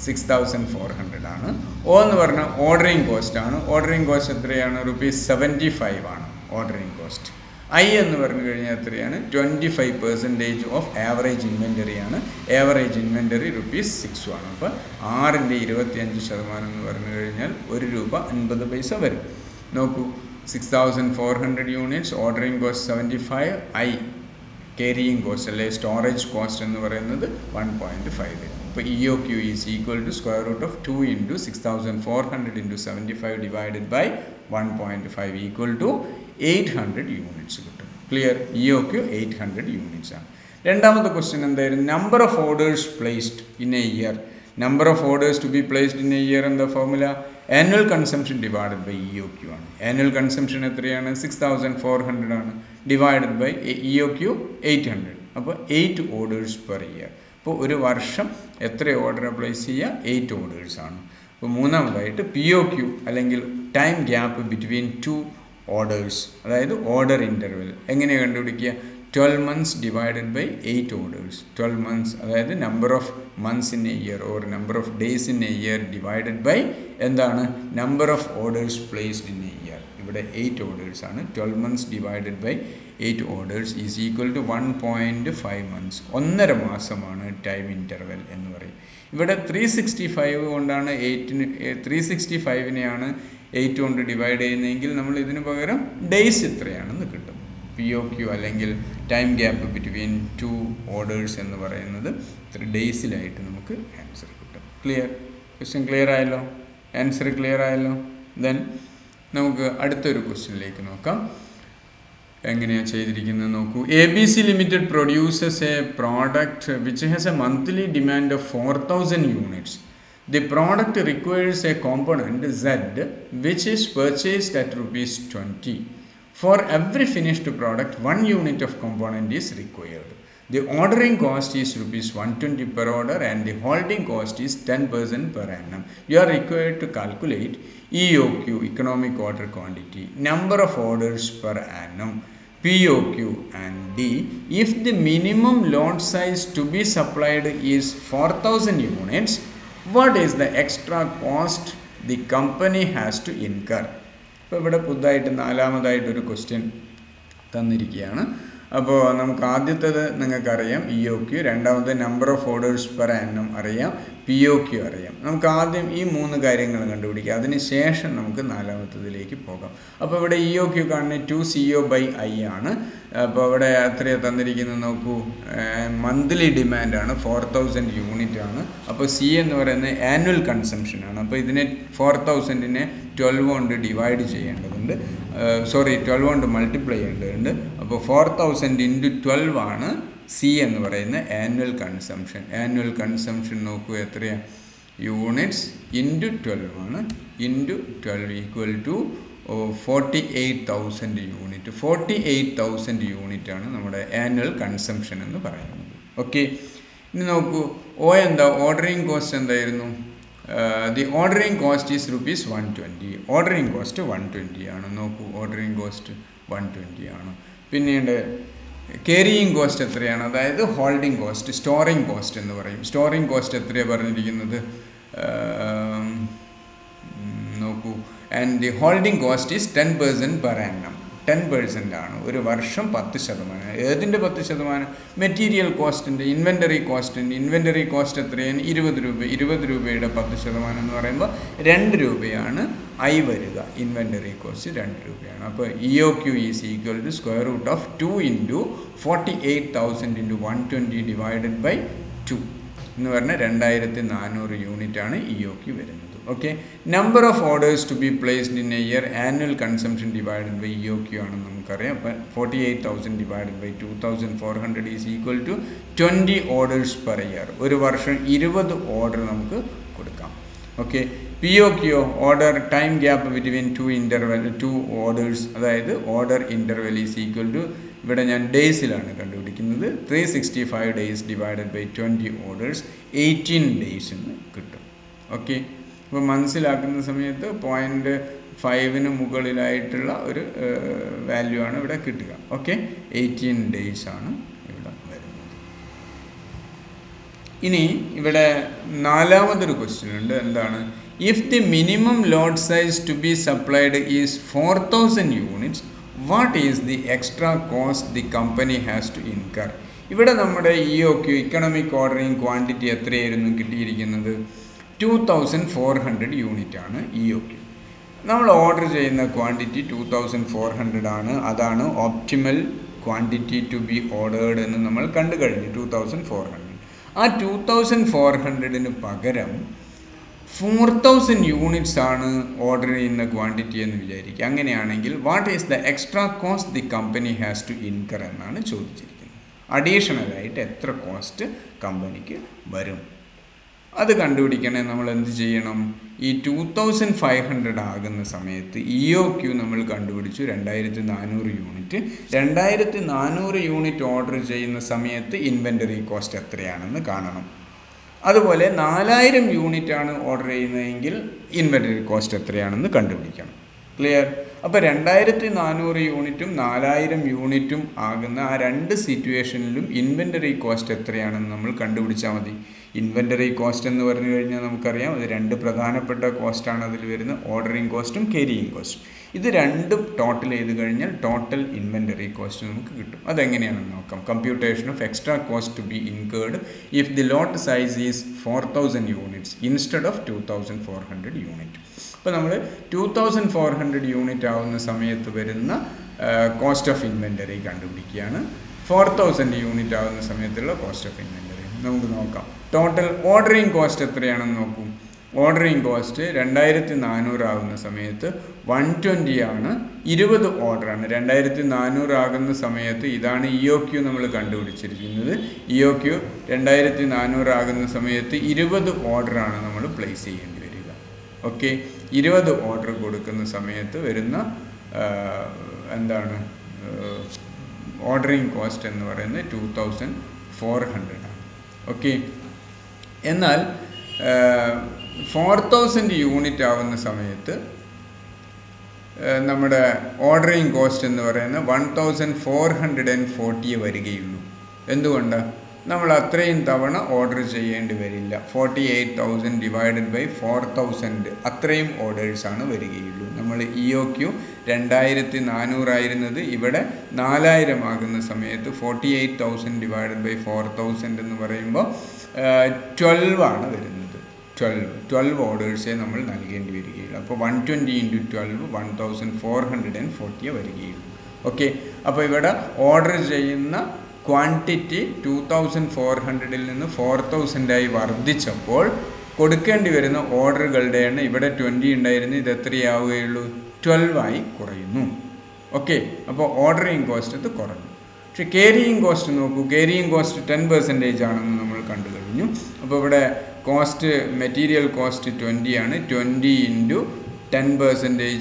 6,400 ആണ്. O എന്ന് പറഞ്ഞാൽ ഓർഡറിങ് കോസ്റ്റ് ആണ്. ഓർഡറിങ് കോസ്റ്റ് എത്രയാണ്? ₹75 ആണ് ഓർഡറിങ് കോസ്റ്റ്. I എന്ന് പറഞ്ഞു കഴിഞ്ഞാൽ എത്രയാണ്? 25% ഓഫ് ആവറേജ് ഇൻവെൻ്ററി ആണ്. ആവറേജ് ഇൻവെൻ്ററി ₹6 ആണ്. അപ്പോൾ 6ൻ്റെ 25% എന്ന് പറഞ്ഞു കഴിഞ്ഞാൽ ₹1.50 വരും. നോക്കൂ, 6,400 units, ordering cost 75, I carrying cost അല്ലെങ്കിൽ സ്റ്റോറേജ് കോസ്റ്റ് എന്ന് പറയുന്നത് 1.5 വരും. അപ്പോൾ EOQ is equal to square root of 2 × 6,400 × 75 divided by 1.5 equal to 800 units കിട്ടും. ക്ലിയർ? EOQ 800 യൂണിറ്റ്സ് ആണ്. രണ്ടാമത്തെ ക്വസ്റ്റ്യൻ എന്തായിരുന്നു? Number of orders placed in a year. Number of orders to be placed in a year എന്താ formula? Annual consumption divided by EOQ ആണ്. Annual consumption എത്രയാണ്? 6400 ആണ്. Divided by EOQ 800. അപ്പോൾ 8 orders per year. അപ്പോൾ ഒരു വർഷം എത്ര ഓർഡർ പ്ലേസ് ചെയ്യുക? 8 ഓർഡേഴ്സ് ആണ്. അപ്പോൾ മൂന്നാമതായിട്ട് POQ അല്ലെങ്കിൽ ടൈം ഗ്യാപ്പ് ബിറ്റ്വീൻ 2 ഓർഡേഴ്സ്, അതായത് ഓർഡർ ഇൻ്റർവെൽ എങ്ങനെയാണ് കണ്ടുപിടിക്കുക? 12 months divided by 8 orders. 12 months അതായത് number of months in a year or number of days in a year divided by എന്താണ്? number of orders placed in a year. ഇവിടെ 8 orders ആണ്. 12 months divided by 8 orders is equal to 1.5 months. 1.5 മാസമാണ് time interval എന്ന് പറയും. ഇവിടെ 365 കൊണ്ടാണ് 365നെയാണ് 8 കൊണ്ട് divide ചെയ്യുന്നതെങ്കിൽ നമ്മൾ ഇതിന് പകരം ഡേയ്സ് എത്രയാണെന്ന് കിട്ടും. POQ അല്ലെങ്കിൽ ടൈം ഗ്യാപ്പ് ബിറ്റ്വീൻ 2 ഓർഡേഴ്സ് എന്ന് പറയുന്നത് 3 ഡേയ്സിലായിട്ട് നമുക്ക് ആൻസർ കിട്ടും. ക്ലിയർ? ക്വസ്റ്റ്യൻ ക്ലിയർ ആയല്ലോ? ആൻസർ ക്ലിയർ ആയല്ലോ? ദെൻ നമുക്ക് അടുത്തൊരു ക്വസ്റ്റ്യനിലേക്ക് നോക്കാം. എങ്ങനെയാണ് ചെയ്തിരിക്കുന്നത് നോക്കൂ. ABC Limited produces a product which has a monthly demand of 4000 units. The product requires a component Z which is purchased at ₹20. For every finished product, 1 unit of component is required. The ordering cost is ₹120 per order and the holding cost is 10% per annum. You are required to calculate EOQ, economic order quantity, number of orders per annum, POQ and D. If the minimum lot size to be supplied is 4000 units, what is the extra cost the company has to incur? അപ്പോൾ ഇവിടെ പുതുതായിട്ട് നാലാമതായിട്ടൊരു question തന്നിരിക്കുകയാണ്. അപ്പോൾ നമുക്ക് ആദ്യത്തേത് നിങ്ങൾക്കറിയാം EOQ, രണ്ടാമത് number of orders per annum അറിയാം, POQ അറിയാം. നമുക്ക് ആദ്യം ഈ 3 കാര്യങ്ങൾ കണ്ടുപിടിക്കാം, അതിന് ശേഷം നമുക്ക് നാലാമത്തതിലേക്ക് പോകാം. അപ്പോൾ ഇവിടെ EOQ കാണുന്നത് 2CO/I ആണ്. അപ്പോൾ ഇവിടെ എത്രയാണ് തന്നിരിക്കുന്നത് നോക്കൂ, മന്ത്ലി ഡിമാൻഡാണ് 4000 യൂണിറ്റ് ആണ്. അപ്പോൾ C എന്ന് പറയുന്നത് ആനുവൽ കൺസംഷനാണ്. അപ്പോൾ ഇതിനെ 4000നെ 12 കൊണ്ട് ഡിവൈഡ് ചെയ്യേണ്ടതുണ്ട്, 12 കൊണ്ട് മൾട്ടിപ്ലൈ ചെയ്യേണ്ടതുണ്ട്. അപ്പോൾ 4000 × 12 ആണ് C എന്ന് പറയുന്ന ആനുവൽ കൺസംഷൻ. ആനുവൽ കൺസംഷൻ നോക്കൂ എത്രയാണ്? യൂണിറ്റ്സ് ഇൻറ്റു 12 ആണ്. Into 12 equal to 48,000 unit. 48,000 unit ആണ് നമ്മുടെ ആനുവൽ കൺസംഷൻ എന്ന് പറയുന്നത്. ഓക്കെ, ഇനി നോക്കൂ O എന്താ? ഓർഡറിങ് കോസ്റ്റ് എന്തായിരുന്നു? The ordering cost is ₹120. Ordering cost 120 ആണ്. നോക്കൂ, ഓർഡറിങ് കോസ്റ്റ് 120 ആണ്. പിന്നീട് ക്യാരിയിങ് കോസ്റ്റ് എത്രയാണ്? അതായത് ഹോൾഡിംഗ് കോസ്റ്റ്, സ്റ്റോറിങ് കോസ്റ്റ് എന്ന് പറയും. സ്റ്റോറിങ് കോസ്റ്റ് എത്രയാണ് പറഞ്ഞിരിക്കുന്നത് നോക്കൂ. And the holding cost is 10% per annum. 10% ആണ്. ഒരു വർഷം 10%. ഏതിൻ്റെ 10%? മെറ്റീരിയൽ കോസ്റ്റിൻ്റെ, ഇൻവെൻ്ററി കോസ്റ്റിൻ്റെ. ഇൻവെൻ്ററി കോസ്റ്റ് എത്രയാണ്? 20 രൂപ. 20 രൂപയുടെ 10% എന്ന് പറയുമ്പോൾ 2 രൂപയാണ് I വരിക. ഇൻവെൻ്ററി കോസ്റ്റ് 2 രൂപയാണ്. അപ്പോൾ EOQ is equal to √2 × 48,000 × 120 divided by 2 എന്ന് പറഞ്ഞാൽ 2400 യൂണിറ്റാണ് EOQ വരുന്നത്. Okay, number of orders to be placed in a year, annual consumption divided by EOQ ആണെന്ന് നമുക്കറിയാം. അപ്പം 48,000 divided by 2400 is equal to 20 orders per year. ഒരു വർഷം 20 ഓർഡർ നമുക്ക് കൊടുക്കാം. Okay, POQ order time gap between 2 orders, അതായത് order interval is equal to, ഇവിടെ ഞാൻ ഡേയ്സിലാണ് കണ്ടുപിടിക്കുന്നത്, 365 days divided by 20 orders, 18 days എന്ന് കിട്ടും. ഓക്കെ, അപ്പോൾ മനസ്സിലാക്കുന്ന സമയത്ത് 0.5 മുകളിലായിട്ടുള്ള ഒരു വാല്യൂ ആണ് ഇവിടെ കിട്ടുക. ഓക്കെ, 18 ഡേയ്സ് ആണ് ഇവിടെ വരുന്നത്. ഇനി ഇവിടെ നാലാമതൊരു ക്വസ്റ്റ്യൻ ഉണ്ട്. എന്താണ്? If the minimum load size to be supplied is 4000 units, what is the extra cost the company has to incur? ഇവിടെ നമ്മുടെ EOQ, ഇക്കണോമിക് ഓർഡറിങ് ക്വാണ്ടിറ്റി എത്രയായിരുന്നു കിട്ടിയിരിക്കുന്നത്? 2400 യൂണിറ്റ് ആണ് EOQ. നമ്മൾ ഓർഡർ ചെയ്യുന്ന ക്വാണ്ടിറ്റി 2400 ആണ്. അതാണ് optimal quantity to be ordered എന്ന് നമ്മൾ കണ്ടു കഴിഞ്ഞു. 2400. ആ 2400ന് പകരം 4000 യൂണിറ്റ്സ് ആണ് ഓർഡർ ചെയ്യുന്ന ക്വാണ്ടിറ്റി എന്ന് വിചാരിക്കുക. അങ്ങനെയാണെങ്കിൽ what is the extra cost the company has to incur എന്നാണ് ചോദിച്ചിരിക്കുന്നത്. അഡീഷണലായിട്ട് എത്ര കോസ്റ്റ് കമ്പനിക്ക് വരും. അത് കണ്ടുപിടിക്കണേ നമ്മൾ എന്ത് ചെയ്യണം? ഈ 2500 ആകുന്ന സമയത്ത് EOQ നമ്മൾ കണ്ടുപിടിച്ചു 2400 യൂണിറ്റ്. 2400 യൂണിറ്റ് ഓർഡർ ചെയ്യുന്ന സമയത്ത് ഇൻവെൻ്ററി കോസ്റ്റ് എത്രയാണെന്ന് കാണണം. അതുപോലെ 4000 യൂണിറ്റ് ആണ് ഓർഡർ ചെയ്യുന്നതെങ്കിൽ ഇൻവെൻ്ററി കോസ്റ്റ് എത്രയാണെന്ന് കണ്ടുപിടിക്കണം. ക്ലിയർ? അപ്പോൾ 2400 യൂണിറ്റും 4000 യൂണിറ്റും ആകുന്ന ആ രണ്ട് സിറ്റുവേഷനിലും ഇൻവെൻ്ററി കോസ്റ്റ് എത്രയാണെന്ന് നമ്മൾ കണ്ടുപിടിച്ചാൽ മതി. ഇൻവെൻ്ററി കോസ്റ്റ് എന്ന് പറഞ്ഞു കഴിഞ്ഞാൽ നമുക്കറിയാം അത് രണ്ട് പ്രധാനപ്പെട്ട കോസ്റ്റാണ് അതിൽ വരുന്നത്, ഓർഡറിങ് കോസ്റ്റും ക്യാരിയിങ് കോസ്റ്റും. ഇത് രണ്ടും ടോട്ടൽ ചെയ്ത് കഴിഞ്ഞാൽ ടോട്ടൽ ഇൻവെൻ്ററി കോസ്റ്റ് നമുക്ക് കിട്ടും. അതെങ്ങനെയാണെന്ന് നോക്കാം. Computation of extra cost to be incurred if the lot size is 4000 units instead of 2400 unit. അപ്പോൾ നമ്മൾ 2400 യൂണിറ്റ് ആവുന്ന സമയത്ത് വരുന്ന കോസ്റ്റ് ഓഫ് ഇൻവെൻ്ററി കണ്ടുപിടിക്കുകയാണ്. 4000 യൂണിറ്റ് ആവുന്ന സമയത്തുള്ള കോസ്റ്റ് ഓഫ് ഇൻവെൻ്ററി നമുക്ക് നോക്കാം. ടോട്ടൽ ഓർഡറിങ് കോസ്റ്റ് എത്രയാണെന്ന് നോക്കൂ. ഓർഡറിങ് കോസ്റ്റ് 2400 ആകുന്ന സമയത്ത് 120 ആണ്. 20 ഓർഡറാണ്. 2400 ആകുന്ന സമയത്ത് ഇതാണ് EOQ നമ്മൾ കണ്ടുപിടിച്ചിരിക്കുന്നത്. EOQ 2400 ആകുന്ന സമയത്ത് 20 ഓർഡറാണ് നമ്മൾ പ്ലേസ് ചെയ്യേണ്ടി വരിക. ഓക്കെ, 20 ഓർഡർ കൊടുക്കുന്ന സമയത്ത് വരുന്ന എന്താണ് ഓർഡറിങ് കോസ്റ്റ് എന്ന് പറയുന്നത് 2400 ആണ്. ഓക്കെ, എന്നാൽ 4000 യൂണിറ്റ് ആവുന്ന സമയത്ത് നമ്മുടെ ഓർഡറിങ് കോസ്റ്റ് എന്ന് പറയുന്നത് 1440 വരികയുള്ളൂ. എന്തുകൊണ്ടാണ്? നമ്മൾ അത്രയും തവണ ഓർഡർ ചെയ്യേണ്ടി വരില്ല. 48,000 ഡിവൈഡഡ് ബൈ 4000 അത്രയും ഓർഡേഴ്സാണ് വരികയുള്ളൂ. നമ്മൾ EOQ 2400 ആയിരുന്നത് ഇവിടെ 4000 ആകുന്ന സമയത്ത് 48,000 ഡിവൈഡഡ് ബൈ 4000 എന്ന് പറയുമ്പോൾ 12 ആണ് വരുന്നത്. 12 ഓർഡേഴ്സേ നമ്മൾ നൽകേണ്ടി വരികയുള്ളൂ. അപ്പോൾ 120 × 12 1440 വരികയുള്ളൂ. ഓക്കെ, അപ്പോൾ ഇവിടെ ഓർഡർ ചെയ്യുന്ന ക്വാണ്ടിറ്റി 2400 നിന്ന് 4000 വർദ്ധിച്ചപ്പോൾ കൊടുക്കേണ്ടി വരുന്ന ഓർഡറുകളുടെ എണ്ണം ഇവിടെ 20 ഉണ്ടായിരുന്നു, ഇത് എത്രയാവുകയുള്ളൂ? 12 ആയി കുറയുന്നു. ഓക്കെ, അപ്പോൾ ഓർഡറിങ് കോസ്റ്റ് അത് കുറഞ്ഞു. പക്ഷേ ക്യാരിയിങ് കോസ്റ്റ് നോക്കൂ. ക്യാരിയിങ് കോസ്റ്റ് 10% ആണെന്ന് നമ്മൾ കണ്ടു കഴിഞ്ഞു. അപ്പോൾ ഇവിടെ കോസ്റ്റ് മെറ്റീരിയൽ കോസ്റ്റ് 20 ആണ്. 20 × 10% ×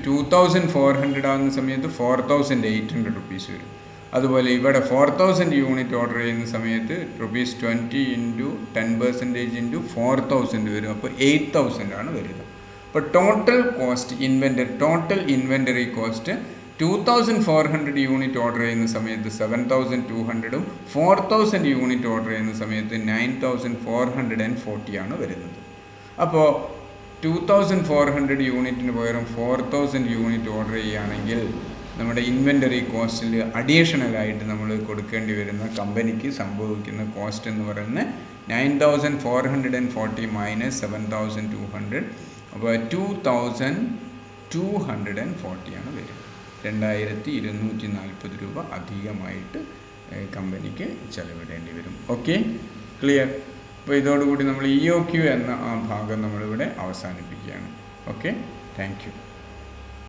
2400 ആകുന്ന സമയത്ത് 4800 rupees വരും. അതുപോലെ ഇവിടെ 4000 യൂണിറ്റ് ഓർഡർ ചെയ്യുന്ന സമയത്ത് ₹20 × 10% × 4000 വരും. അപ്പോൾ 8000 ആണ് വരിക. അപ്പോൾ total cost total inventory cost 2400 unit order ചെയ്യുന്ന സമയത്ത് 7200ഉം 4000 യൂണിറ്റ് ഓർഡർ ചെയ്യുന്ന സമയത്ത് 9440 ആണ് വരുന്നത്. അപ്പോൾ 2400 യൂണിറ്റിന് പകരം 4000 യൂണിറ്റ് ഓർഡർ ചെയ്യുകയാണെങ്കിൽ നമ്മുടെ ഇൻവെൻ്ററി കോസ്റ്റിൽ അഡീഷണലായിട്ട് നമ്മൾ കൊടുക്കേണ്ടി വരുന്ന കമ്പനിക്ക് സംഭവിക്കുന്ന കോസ്റ്റ് എന്ന് പറയുന്നത് 9440 മൈനസ് 7200, അപ്പോൾ 2240 ആണ് വരിക. 2240 രൂപ അധികമായിട്ട് കമ്പനിക്ക് ചെലവിടേണ്ടി വരും. Okay, clear? അപ്പോൾ ഇതോടുകൂടി നമ്മൾ EOQ എന്ന ആ ഭാഗം നമ്മളിവിടെ അവസാനിപ്പിക്കുകയാണ്. Okay, thank you.